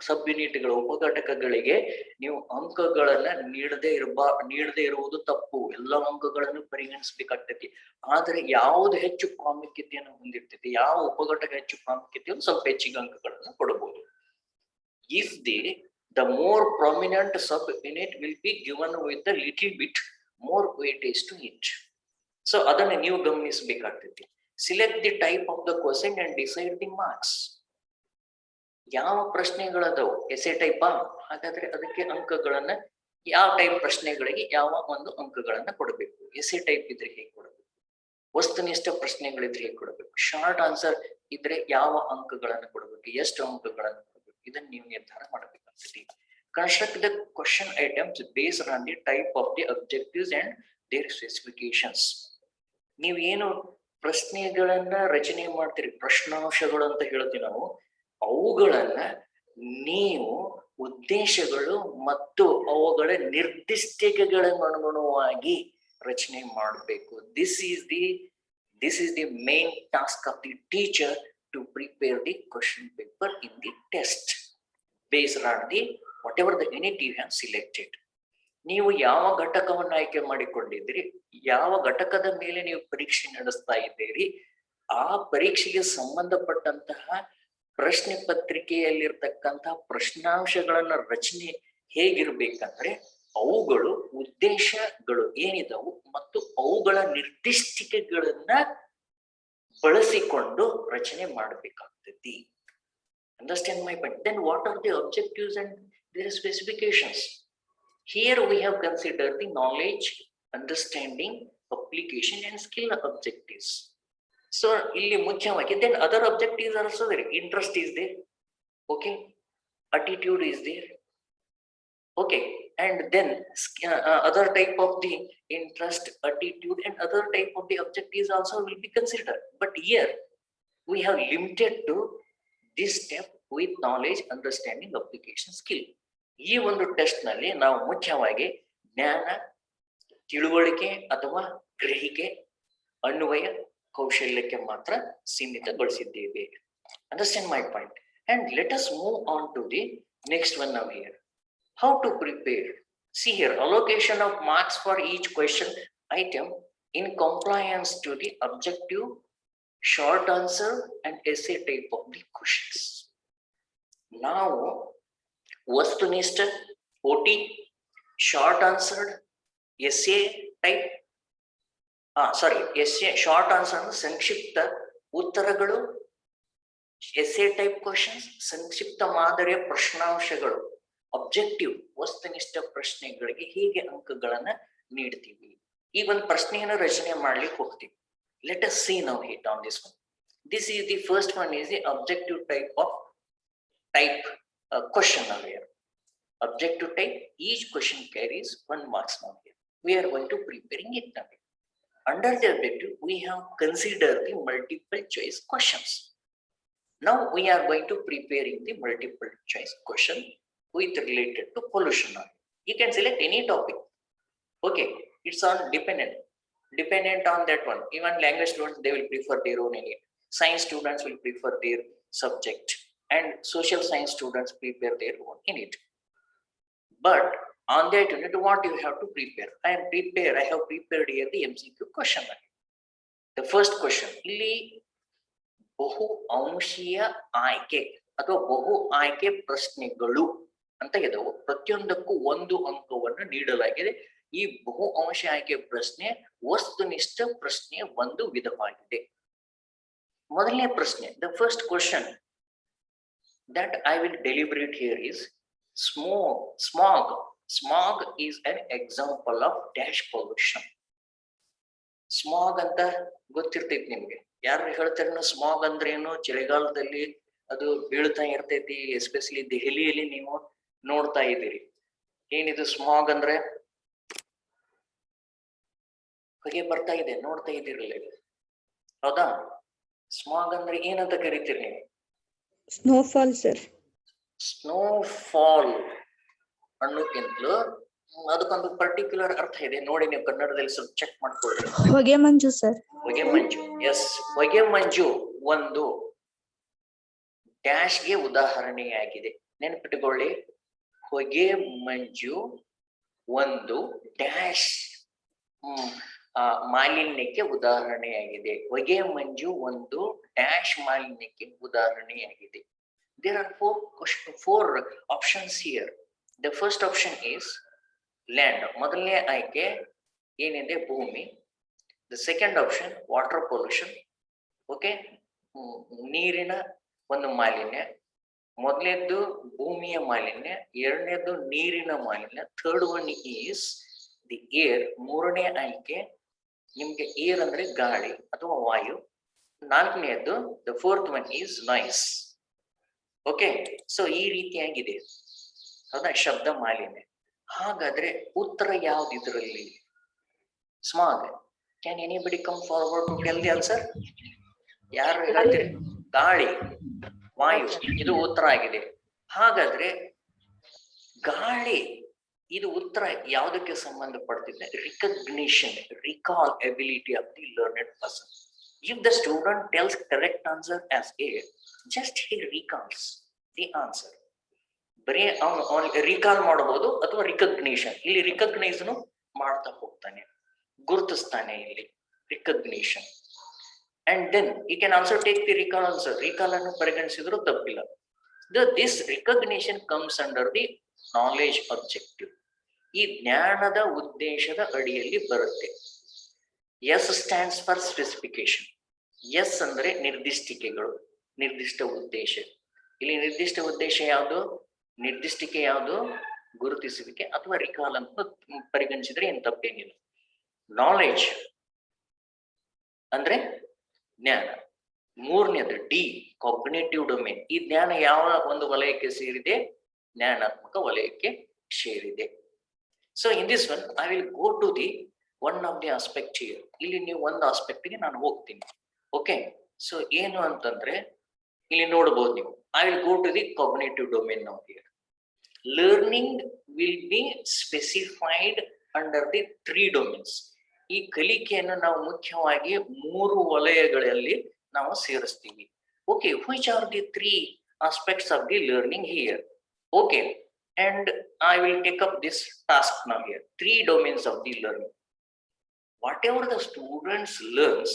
ಸಬ್ಯೂನಿಟ್ಗಳ ಉಪಘಟಕಗಳಿಗೆ ನೀವು ಅಂಕಗಳನ್ನ ನೀಡದೇ ಇರುವುದು ತಪ್ಪು. ಎಲ್ಲ ಅಂಕಗಳನ್ನು ಪರಿಗಣಿಸಬೇಕಾಗ್ತೈತಿ. ಆದ್ರೆ ಯಾವ್ದು ಹೆಚ್ಚು ಪ್ರಾಮುಖ್ಯತೆಯನ್ನು ಹೊಂದಿರ್ತೈತಿ, ಯಾವ ಉಪಘಟಕ ಹೆಚ್ಚು ಪ್ರಾಮುಖ್ಯತೆಯನ್ನು ಸ್ವಲ್ಪ ಹೆಚ್ಚಿಗೆ ಅಂಕಗಳನ್ನು ಕೊಡಬಹುದು. If the more prominent subunit will be given with a little bit more weightage to it. So ಅದನ್ನ ನೀವು ಗಮನಿಸಬೇಕಾಗ್ತೈತಿ. Select the type of the question and decide the marks. ಯಾವ ಪ್ರಶ್ನೆಗಳದವು ಎಸೆ ಟೈಪ್, ಹಾಗಾದ್ರೆ ಅದಕ್ಕೆ ಅಂಕಗಳನ್ನ ಯಾವ ಟೈಪ್ ಪ್ರಶ್ನೆಗಳಿಗೆ ಯಾವ ಒಂದು ಅಂಕಗಳನ್ನ ಕೊಡಬೇಕು. ಎಸೆ ಟೈಪ್ ಇದ್ರೆ ಹೇಗೆ ಕೊಡಬೇಕು, ವಸ್ತುನಿಷ್ಠ ಪ್ರಶ್ನೆಗಳಿದ್ರೆ ಹೇಗೆ ಕೊಡಬೇಕು, ಶಾರ್ಟ್ ಆನ್ಸರ್ ಇದ್ರೆ ಯಾವ ಅಂಕಗಳನ್ನು ಕೊಡಬೇಕು, ಎಷ್ಟು ಅಂಕಗಳನ್ನು ಕೊಡಬೇಕು, ಇದನ್ನ ನೀವು ನಿರ್ಧಾರ ಮಾಡಬೇಕಾಗ್ತದೆ. Construct the question items based on the type of the objectives and their specifications. ನೀವು ಏನು ಪ್ರಶ್ನೆಗಳನ್ನ ರಚನೆ ಮಾಡ್ತೀರಿ, ಪ್ರಶ್ನಾಂಶಗಳು ಅಂತ ಹೇಳ್ತೀವಿ ನಾವು, ಅವುಗಳನ್ನ ನೀವು ಉದ್ದೇಶಗಳು ಮತ್ತು ಅವುಗಳ ನಿರ್ದಿಷ್ಟತೆಗಳಿಗೆ ಅನುಗುಣವಾಗಿ ರಚನೆ ಮಾಡಬೇಕು. This is the main task of the teacher to prepare the question paper in the test based on the whatever the unit you have selected. ನೀವು ಯಾವ ಘಟಕವನ್ನು ಆಯ್ಕೆ ಮಾಡಿಕೊಂಡಿದ್ದೀರಿ, ಯಾವ ಘಟಕದ ಮೇಲೆ ನೀವು ಪರೀಕ್ಷೆ ನಡೆಸ್ತಾ ಇದ್ದೀರಿ, ಆ ಪರೀಕ್ಷೆಗೆ ಸಂಬಂಧಪಟ್ಟಂತಹ ಪ್ರಶ್ನೆ ಪತ್ರಿಕೆಯಲ್ಲಿರ್ತಕ್ಕಂತಹ ಪ್ರಶ್ನಾಂಶಗಳನ್ನ ರಚನೆ ಹೇಗಿರ್ಬೇಕಂದ್ರೆ ಅವುಗಳು ಉದ್ದೇಶಗಳು ಏನಿದವು ಮತ್ತು ಅವುಗಳ ನಿರ್ದಿಷ್ಟತೆಗಳನ್ನ ಬಳಸಿಕೊಂಡು ರಚನೆ ಮಾಡಬೇಕಾಗ್ತದೆ. Understand my point? Then what are the objectives and their specifications? Here we have considered the knowledge, understanding, application and skill objectives. So ಇಲ್ಲಿ ಮುಖ್ಯವಾಗಿ then other objectives are also there. Interest is there, okay, attitude is there, okay, and then other type of the interest, attitude, and other type of the objectives also will be considered. But here we have limited to this step with knowledge, understanding, application, skill. ಈ ಒಂದು test ನಲ್ಲಿ ನಾವು ಮುಖ್ಯವಾಗಿ ಜ್ಞಾನ, ತಿಳುವಳಿಕೆ ಅಥವಾ ಗ್ರಹಿಕೆ, ಅನ್ವಯ, ಕೌಶಲ್ಯಕ್ಕೆ ಮಾತ್ರ ಸೀಮಿತಗೊಳಿಸಿದ್ದೇವೆ. Understand my point? And let us move on to the next one now here. How to prepare? See here, allocation of marks for each question item in compliance to the objective, short answer, and essay type of the questions. Now, ವಸ್ತುನಿಷ್ಠ, OT, short answered, essay type, essay short answer, ಸಂಕ್ಷಿಪ್ತ ಉತ್ತರಗಳು, essay type questions, ಸಂಕ್ಷಿಪ್ತ ಮಾದರಿಯ ಪ್ರಶ್ನಾಂಶಗಳು, objective ವಸ್ತುನಿಷ್ಠ ಪ್ರಶ್ನೆಗಳಿಗೆ ಹೀಗೆ ಅಂಕಗಳನ್ನ ನೀಡ್ತೀವಿ. ಈ ಒಂದು ಪ್ರಶ್ನೆಯನ್ನು ರಚನೆ ಮಾಡ್ಲಿಕ್ಕೆ ಹೋಗ್ತೀವಿ. Let us see now hit on this one. This is the first one, is the objective type of question now here. Objective type, each question carries 1 marks now here. We are going to preparing it now. Under the objective, we have considered the multiple choice questions. Now we are going to preparing the multiple choice question with related to pollution. You can select any topic. Okay, it's on dependent on that one. Even language students, they will prefer their own unit. Science students will prefer their subject, and social science students prepare their own unit. But on that unit, what you have to prepare? I have prepared here the MCQ question. The first question, ಇಲ್ಲಿ ಬಹು ಅಂಶೀಯ ಆಯ್ಕೆ ಅಥವಾ ಬಹು ಆಯ್ಕೆ ಪ್ರಶ್ನೆಗಳು ಅಂತ ಇದಾವೆ. ಪ್ರತಿಯೊಂದಕ್ಕೂ 1 ಅಂಕವನ್ನು ನೀಡಲಾಗಿದೆ. ಈ ಬಹು ಅಂಶ ಆಯ್ಕೆ ಪ್ರಶ್ನೆ ವಸ್ತುನಿಷ್ಠ ಪ್ರಶ್ನೆ ಒಂದು ವಿಧವಾಗಿದೆ. ಮೊದಲನೇ ಪ್ರಶ್ನೆ, the first question that I will deliberate here is smog. Smog is an example of dash pollution. Smog ಅಂತ ಗೊತ್ತಿರ್ತೈತಿ ನಿಮ್ಗೆ. ಯಾರು ಹೇಳ್ತಾರೇನು ಸ್ಮಾಗ್ ಅಂದ್ರೆ ಏನು? ಚಳಿಗಾಲದಲ್ಲಿ ಅದು ಬೀಳ್ತಾ ಇರ್ತೈತಿ. ಎಸ್ಪೆಷಲಿ ದೆಹಲಿಯಲ್ಲಿ ನೀವು ನೋಡ್ತಾ ಇದ್ದೀರಿ. ಏನಿದು ಸ್ಮಾಗ್ ಅಂದ್ರೆ? ಹೊಗೆ ಬರ್ತಾ ಇದೆ, ನೋಡ್ತಾ ಇದ್ದೀರಲ್ಲ ಇದು, ಹೌದಾ? ಸ್ಮಾಗ್ ಅಂದ್ರೆ ಏನಂತ ಕರಿತೀರಿ ನೀವು? Snowfall sir. ಸ್ನೋಫಾಲ್ ಅನ್ನೋಕ್ಕಿಂತಲೂ ಅದಕ್ಕೊಂದು ಪರ್ಟಿಕ್ಯುಲರ್ ಅರ್ಥ ಇದೆ. ನೋಡಿ, ನೀವು ಕನ್ನಡದಲ್ಲಿ ಸ್ವಲ್ಪ ಚೆಕ್ ಮಾಡ್ಕೊಳ್ಳಿ. ಹೊಗೆ ಮಂಜು ಸರ್. ಹೊಗೆ ಮಂಜು, ಎಸ್. ಹೊಗೆ ಮಂಜು ಒಂದು ಡ್ಯಾಶ್ಗೆ ಉದಾಹರಣೆಯಾಗಿದೆ. ನೆನಪಿಟ್ಟುಕೊಳ್ಳಿ, ಹೊಗೆ ಮಂಜು ಒಂದು ಡ್ಯಾಶ್ ಮಾಲಿನ್ಯಕ್ಕೆ ಉದಾಹರಣೆಯಾಗಿದೆ. ಹೊಗೆ ಮಂಜು ಒಂದು ಡ್ಯಾಶ್ ಮಾಲಿನ್ಯಕ್ಕೆ ಉದಾಹರಣೆಯಾಗಿದೆ. There are four options here. The first option is land. ಮೊದಲನೇ ಆಯ್ಕೆ ಏನಿದೆ? ಭೂಮಿ. The second option, water pollution. Okay, ನೀರಿನ ಒಂದು ಮಾಲಿನ್ಯ. ಮೊದಲನೇದ್ದು ಭೂಮಿಯ ಮಾಲಿನ್ಯ, ಎರಡನೇದ್ದು ನೀರಿನ ಮಾಲಿನ್ಯ. Third one is the air. ಮೂರನೇ ಆಯ್ಕೆ ನಿಮ್ಗೆ ಏರ್ ಅಂದ್ರೆ ಗಾಳಿ ಅಥವಾ ವಾಯು. ನಾಲ್ಕನೇದ್ದು the fourth one is noise. Okay, so ಈ ರೀತಿಯಾಗಿದೆ, ಹೌದಾ? ಶಬ್ದ ಮಾಲಿನ್ಯ. ಹಾಗಾದ್ರೆ ಉತ್ತರ ಯಾವ್ದು ಇದರಲ್ಲಿ? Smog. Can anybody come forward to tell the answer? ಯಾರು ಹೇಳ್ತೀರಿ? ಗಾಳಿ, ವಾಯು, ಇದು ಉತ್ತರ ಆಗಿದೆ. ಹಾಗಾದ್ರೆ ಗಾಳಿ ಇದು ಉತ್ತರ ಯಾವುದಕ್ಕೆ ಸಂಬಂಧಪಡ್ತಿದೆ? Recognition, recall ability of the learned person. If the student tells correct answer as A, just he recalls the answer. ಬರೀ ಅವನು ರಿಕಾಲ್ ಮಾಡಬಹುದು ಅಥವಾ ರಿಕಗ್ನಿಷನ್, ಇಲ್ಲಿ ರಿಕಗ್ನೈಸ್ನು ಮಾಡ್ತಾ ಹೋಗ್ತಾನೆ, ಗುರುತಿಸ್ತಾನೆ ಇಲ್ಲಿ recognition. And then you can also take the recall also. Recall ಅನ್ನು ಪರಿಗಣಿಸಿದ್ರು ತಪ್ಪಿಲ್ಲ. This recognition comes under the knowledge objective. ಈ ಜ್ಞಾನದ ಉದ್ದೇಶದ ಅಡಿಯಲ್ಲಿ ಬರುತ್ತೆ. S stands for specification. S ಅಂದ್ರೆ ನಿರ್ದಿಷ್ಟಿಕೆಗಳು, ನಿರ್ದಿಷ್ಟ ಉದ್ದೇಶ. ಇಲ್ಲಿ ನಿರ್ದಿಷ್ಟ ಉದ್ದೇಶ ಯಾವುದು? ನಿರ್ದಿಷ್ಟಿಕೆ ಯಾವುದು? ಗುರುತಿಸುವಿಕೆ ಅಥವಾ ರಿಕಾಲ್ ಅಂತ ಪರಿಗಣಿಸಿದ್ರೆ ಏನ್ ತಪ್ಪೇನಿಲ್ಲ. ನಾಲೆಜ್ ಅಂದ್ರೆ ಜ್ಞಾನ. ಮೂರನೇದು ಡಿ, ಕಾಗ್ನಿಟಿವ್ ಡೊಮೇನ್. ಈ ಜ್ಞಾನ ಯಾವ ಒಂದು ವಲಯಕ್ಕೆ ಸೇರಿದೆ? ಜ್ಞಾನಾತ್ಮಕ ವಲಯಕ್ಕೆ ಸೇರಿದೆ. So in this one, I will go to the one of the aspect here. ಇಲ್ಲಿ ನೀವು ಒಂದು aspect ಗೆ ನಾನು ಹೋಗ್ತೀನಿ. Okay. So ಏನು ಅಂತಂದ್ರೆ ಇಲ್ಲಿ ನೋಡಬಹುದು ನೀವು. I will go to the cognitive domain now here. Learning will be specified under the 3 domains. ಈ ಕಲಿಕೆಯನ್ನು ನಾವು ಮುಖ್ಯವಾಗಿ 3 ವಲಯಗಳಲ್ಲಿ ನಾವು ಸೇರಿಸ್ತೀವಿ. Okay, which are the 3 aspects of the learning here? Okay, and I will take up this task now here. 3 domains of the learning. Whatever the students learns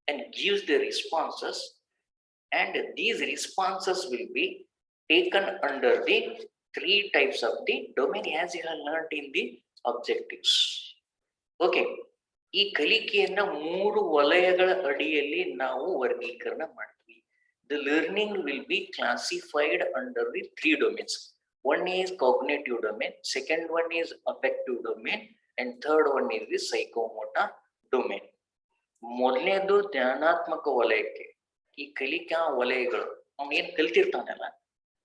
and gives the responses, and these responses will be taken under the 3 types of the domain as you have learned in the objectives. Okay, ಈ ಕಲಿಕೆಯನ್ನ 3 ವಲಯಗಳ ಅಡಿಯಲ್ಲಿ ನಾವು ವರ್ಗೀಕರಣ ಮಾಡ್ತೀವಿ. The learning will be classified under the 3 domains. One is cognitive domain, second one is affective domain, and third one is the psychomotor domain. ಮೊದಲನೇದು ಜ್ಞಾನಾತ್ಮಕ ವಲಯಕ್ಕೆ. ಈ ಕಲಿಕಾ ವಲಯಗಳು ಅವನು ಏನ್ ಕಲ್ತಿರ್ತಾನಲ್ಲ,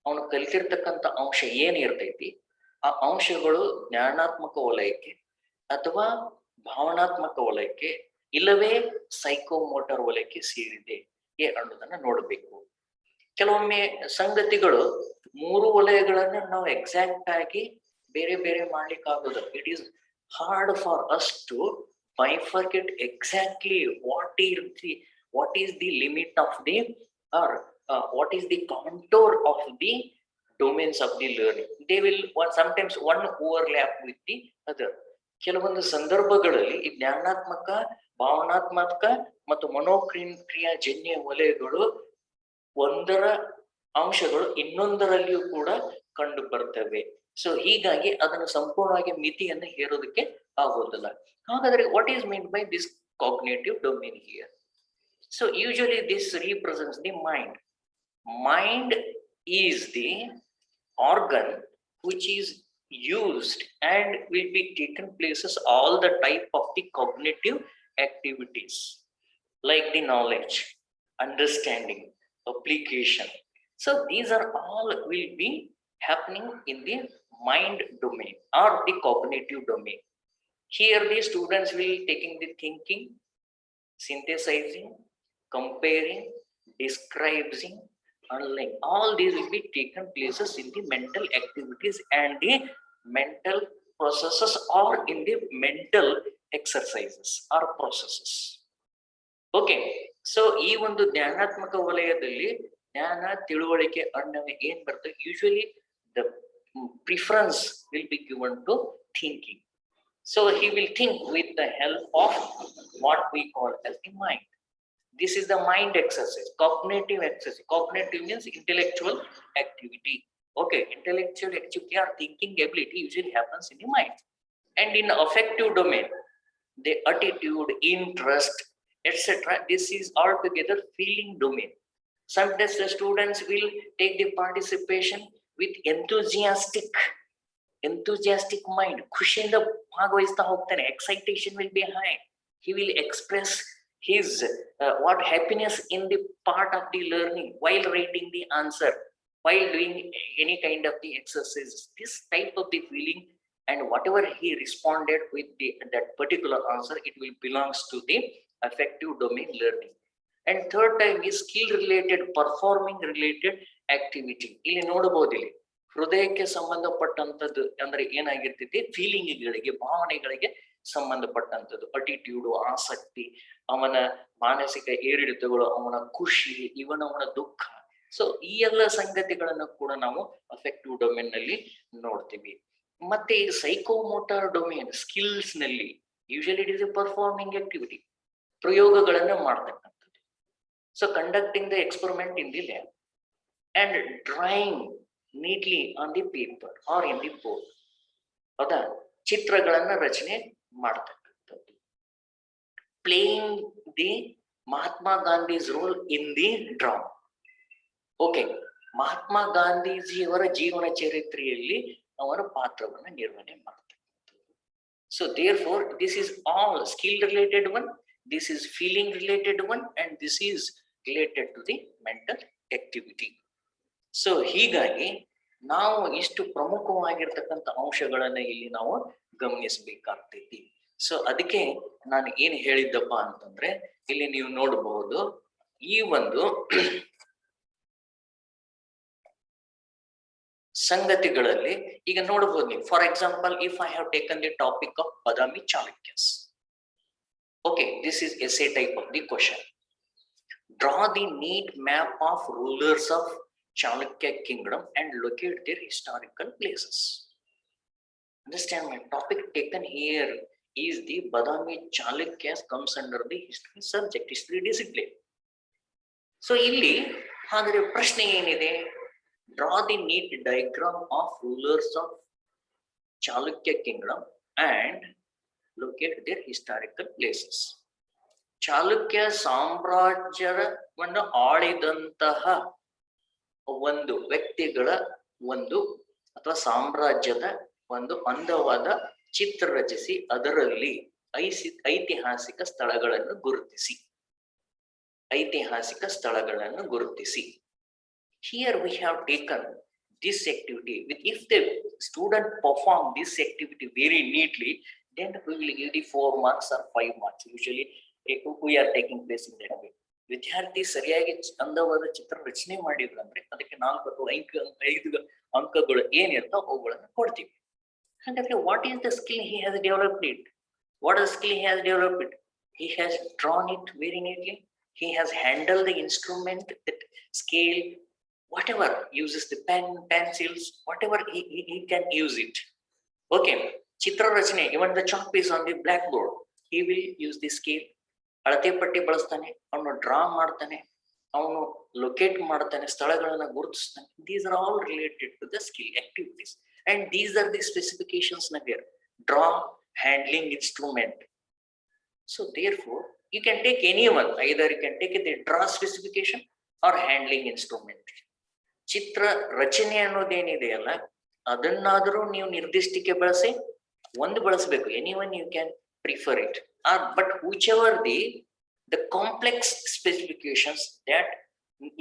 ಅವನು ಕಲ್ತಿರ್ತಕ್ಕಂಥ ಅಂಶ ಏನ್ ಇರ್ತೈತಿ, ಆ ಅಂಶಗಳು ಜ್ಞಾನಾತ್ಮಕ ವಲಯಕ್ಕೆ ಅಥವಾ ಭಾವನಾತ್ಮಕ ವಲಯಕ್ಕೆ ಇಲ್ಲವೇ ಸೈಕೋಮೋಟರ್ ವಲಯಕ್ಕೆ ಸೇರಿದೆ ಅನ್ನೋದನ್ನ ನೋಡಬೇಕು. ಕೆಲವೊಮ್ಮೆ ಸಂಗತಿಗಳು 3 ವಲಯಗಳನ್ನ ನಾವು ಎಕ್ಸಾಕ್ಟ್ ಆಗಿ ಬೇರೆ ಬೇರೆ ಮಾಡ್ಲಿಕ್ಕೆ ಆಗೋದು. It is hard for us to bifurcate exactly what is the limit of the or what is the contour of the domains of the learning. They will sometimes one overlap with the other. ಕೆಲವೊಂದು ಸಂದರ್ಭಗಳಲ್ಲಿ ಈ ಜ್ಞಾನಾತ್ಮಕ, ಭಾವನಾತ್ಮಕ ಮತ್ತು ಮನೋಕ್ರಿಯಾಜನ್ಯ ವಲಯಗಳು ಒಂದರ ಅಂಶಗಳು ಇನ್ನೊಂದರಲ್ಲಿಯೂ ಕೂಡ ಕಂಡು ಬರ್ತವೆ. ಸೊ ಹೀಗಾಗಿ ಅದನ್ನು ಸಂಪೂರ್ಣವಾಗಿ ಮಿತಿಯನ್ನು ಹೇರೋದಕ್ಕೆ ಆಗೋದಿಲ್ಲ. ಹಾಗಾದ್ರೆ what is mean by this cognitive domain here? So usually this represents the mind. Mind is the organ which is used and will be taken places all the type of the cognitive activities like the knowledge, understanding, application. So these are all will be happening in the mind domain or the cognitive domain. Here the students will taking the thinking, synthesizing, comparing, describing, unlike all these will be taken places in the mental activities and the mental processes or in the mental exercises or processes. Okay, so ಈ ಒಂದು ಜ್ಞಾನಾತ್ಮಕ ವಲಯದಲ್ಲಿ ಜ್ಞಾನ ತಿಳುವಳಿಕೆ ಅನ್ನೋದು ಏನ್ ಬರ್ತದೆ, usually the preference will be given to thinking. So he will think with the help of what we call as the mind. This is the mind exercise, cognitive exercise. Cognitive means intellectual activity. Okay, intellectual activity or thinking ability usually happens in the mind. And in affective domain, the attitude, interest, etc. This is altogether feeling domain. Sometimes the students will take the participation with enthusiastic mind. ಖುಷಿಯಿಂದ ಭಾಗವಹಿಸ್ತಾ ಹೋಗ್ತಾನೆ. Excitation will be high. He will express his what happiness in the part of the learning while writing the answer, while doing any kind of the exercise. This type of the feeling and whatever he responded with that particular answer, it will belongs to the affective domain learning. And third time is skill related, performing related activity. ಇಲ್ಲಿ ನೋಡಬಹುದು, ಇಲ್ಲಿ ಹೃದಯಕ್ಕೆ ಸಂಬಂಧಪಟ್ಟಂತದ್ದು ಅಂದ್ರೆ ಏನಾಗಿರ್ತೈತಿ, ಫೀಲಿಂಗ್ಗಳಿಗೆ, ಭಾವನೆಗಳಿಗೆ ಸಂಬಂಧಪಟ್ಟಂತದ್ದು. ಅಟಿಟ್ಯೂಡು, ಆಸಕ್ತಿ, ಅವನ ಮಾನಸಿಕ ಏರಿಳಿತಗಳು, ಅವನ ಖುಷಿ, ಅವನ ದುಃಖ. ಸೊ ಈ ಎಲ್ಲ ಸಂಗತಿಗಳನ್ನು ಕೂಡ ನಾವು ಅಫೆಕ್ಟಿವ್ ಡೊಮೇನ್ ನಲ್ಲಿ ನೋಡ್ತೀವಿ. ಮತ್ತೆ ಈ ಸೈಕೋಮೋಟರ್ ಡೊಮೇನ್ ಸ್ಕಿಲ್ಸ್ ನಲ್ಲಿ usually it is a performing activity, ಪ್ರಯೋಗಗಳನ್ನ ಮಾಡ್ತಕ್ಕಂಥದ್ದು. So conducting the experiment in the lab and drawing neatly on the paper or in the board. ಹೌದಾ, ಚಿತ್ರಗಳನ್ನ ರಚನೆ ಮಾಡ್ತಕ್ಕಂಥದ್ದು. Playing the Mahatma Gandhi's role in the drama. Okay, Mahatma ಗಾಂಧೀಜಿಯವರ ಜೀವನ ಚರಿತ್ರೆಯಲ್ಲಿ ಅವರ ಪಾತ್ರವನ್ನು ನಿರ್ವಹಣೆ ಮಾಡ್ತಕ್ಕಂಥದ್ದು. So therefore this is all skill related one, this is feeling related one, and this is related to the mental activity. So ಹೀಗಾಗಿ ನಾವು ಇಷ್ಟು ಪ್ರಮುಖವಾಗಿರ್ತಕ್ಕಂಥ ಅಂಶಗಳನ್ನ ಇಲ್ಲಿ ನಾವು ಗಮನಿಸಬೇಕಾಗ್ತೈತಿ. ಸೊ ಅದಕ್ಕೆ ನಾನು ಏನ್ ಹೇಳಿದ್ದಪ್ಪ ಅಂತಂದ್ರೆ, ಇಲ್ಲಿ ನೀವು ನೋಡಬಹುದು ಈ ಒಂದು ಸಂಗತಿಗಳಲ್ಲಿ ಈಗ ನೋಡಬಹುದು ನೀವು. For example, if I have taken the topic of Badami Chalukyas, okay, this is essay type of the question. Draw the neat map of rulers of Chalukya kingdom and locate their historical places. Understand, my topic taken here is the Badami Chalukyas comes under the history subject, history discipline. So illi hagare prashne yenide, draw the neat diagram of rulers of Chalukya kingdom and locate their historical places. Chalukya ಸಾಮ್ರಾಜ್ಯವನ್ನು ಆಳಿದಂತಹ ಒಂದು ವ್ಯಕ್ತಿಗಳ ಒಂದು ಅಥವಾ ಸಾಮ್ರಾಜ್ಯದ ಒಂದು ಅಂದವಾದ ಚಿತ್ರ ರಚಿಸಿ ಅದರಲ್ಲಿ ಐತಿಹಾಸಿಕ ಸ್ಥಳಗಳನ್ನು ಗುರುತಿಸಿ. ಐತಿಹಾಸಿಕ ಸ್ಥಳಗಳನ್ನು ಗುರುತಿಸಿ. Here we have taken this activity with, if the student perform this activity very neatly, then we will give the 4 marks or 5 marks. Usually we are taking place in that way. ವಿದ್ಯಾರ್ಥಿ ಸರಿಯಾಗಿ ಅಂದವಾದ ಚಿತ್ರ ರಚನೆ ಮಾಡಿದ್ರು ಅಂದ್ರೆ ಅದಕ್ಕೆ 4 ಅಥವಾ 5 ಅಂಕಗಳು ಏನಿರ್ತಾವ ಅವುಗಳನ್ನು ಕೊಡ್ತೀವಿ. ಹಾಗಾದ್ರೆ what is the skill he has developed it? What is the skill he has developed it? He has drawn it very neatly. He has handled the instrument, that scale, whatever, uses the pen, pencils, whatever he can use it. Okay, ಚಿತ್ರ ರಚನೆ, even the chalk piece on the blackboard, he will use the scale. ಅಳತೆ ಪಟ್ಟಿ ಬಳಸ್ತಾನೆ, ಅವನು draw ಮಾಡ್ತಾನೆ, ಅವನು locate ಮಾಡ್ತಾನೆ, ಸ್ಥಳಗಳನ್ನ ಗುರುತಿಸ್ತಾನೆ. These are all related to the skill activities, and these are the specifications here. Draw, handling instrument. So therefore you can take any one, either you can take the draw specification or handling instrument. ಚಿತ್ರ ರಚನೆ ಅನ್ನೋದೇನಿದೆಯಲ್ಲ ಅದನ್ನಾದ್ರೂ ನೀವು ನಿರ್ದಿಷ್ಟಕ್ಕೆ ಬಳಸಿ, ಒಂದು ಬಳಸಬೇಕು. Anyone you can prefer it, but whichever the complex specifications that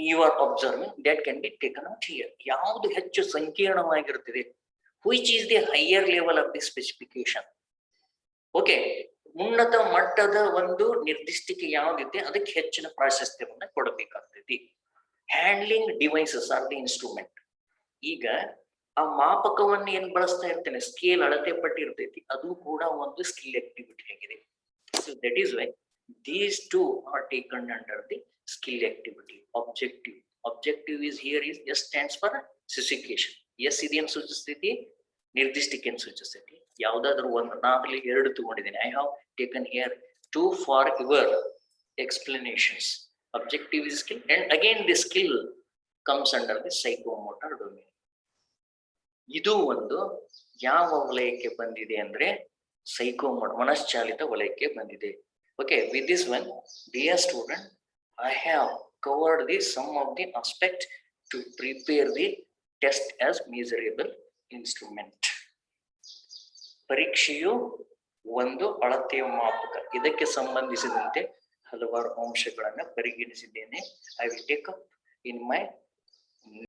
you are observing, that can be taken out here. ಯಾವುದು ಹೆಚ್ಚು ಸಂಕೀರ್ಣವಾಗಿರುತ್ತದೆ, which is the higher level of the specification. Okay, ಉನ್ನತ ಮಟ್ಟದ ಒಂದು ನಿರ್ದಿಷ್ಟಕ್ಕೆ ಯಾವುದಿದೆ ಅದಕ್ಕೆ ಹೆಚ್ಚಿನ ಪ್ರಾಶಸ್ತ್ಯವನ್ನ ಕೊಡಬೇಕಾಗ್ತೈತಿ. Handling devices or the instrument. ಈಗ ಆ ಮಾಪಕವನ್ನು ಏನ್ ಬಳಸ್ತಾ ಇರ್ತೇನೆ, ಸ್ಕೇಲ್, ಅಳತೆ ಪಟ್ಟಿ ಇರ್ತೈತಿ, ಅದು ಕೂಡ ಒಂದು ಸ್ಕಿಲ್ ಆಕ್ಟಿವಿಟಿ ಆಗಿದೆ. So that is why these two are taken under the skill activity. Objective is here is S stands for specification. S ಇದೇನು ಸೂಚಿಸ್ತೈತಿ, ನಿರ್ದಿಷ್ಟಕ್ಕೆ ಸೂಚಿಸ್ತೈತಿ. ಯಾವುದಾದ್ರೂ ಒಂದು, ನಾನಲ್ಲಿ 2 ತಗೊಂಡಿದ್ದೀನಿ. I have taken here 2 for your explanations. Objective is skill, and again the skill comes under the psychomotor domain. ಇದು ಒಂದು ಯಾವ ವಲಯಕ್ಕೆ ಬಂದಿದೆ ಅಂದ್ರೆ ಸೈಕೋಮೋಟರ್, ಮನಶ್ಚಾಲಿತ ವಲಯಕ್ಕೆ ಬಂದಿದೆ. Okay, with this one, dear student, I have covered the some of the aspect to prepare the test as measurable instrument. ಪರೀಕ್ಷೆಯು ಒಂದು ಅಳತೆಯ ಮಾಪಕ. ಇದಕ್ಕೆ ಸಂಬಂಧಿಸಿದಂತೆ ಹಲವಾರು ಅಂಶಗಳನ್ನು ಪರಿಗಣಿಸಿದ್ದೇನೆ. I will take up in my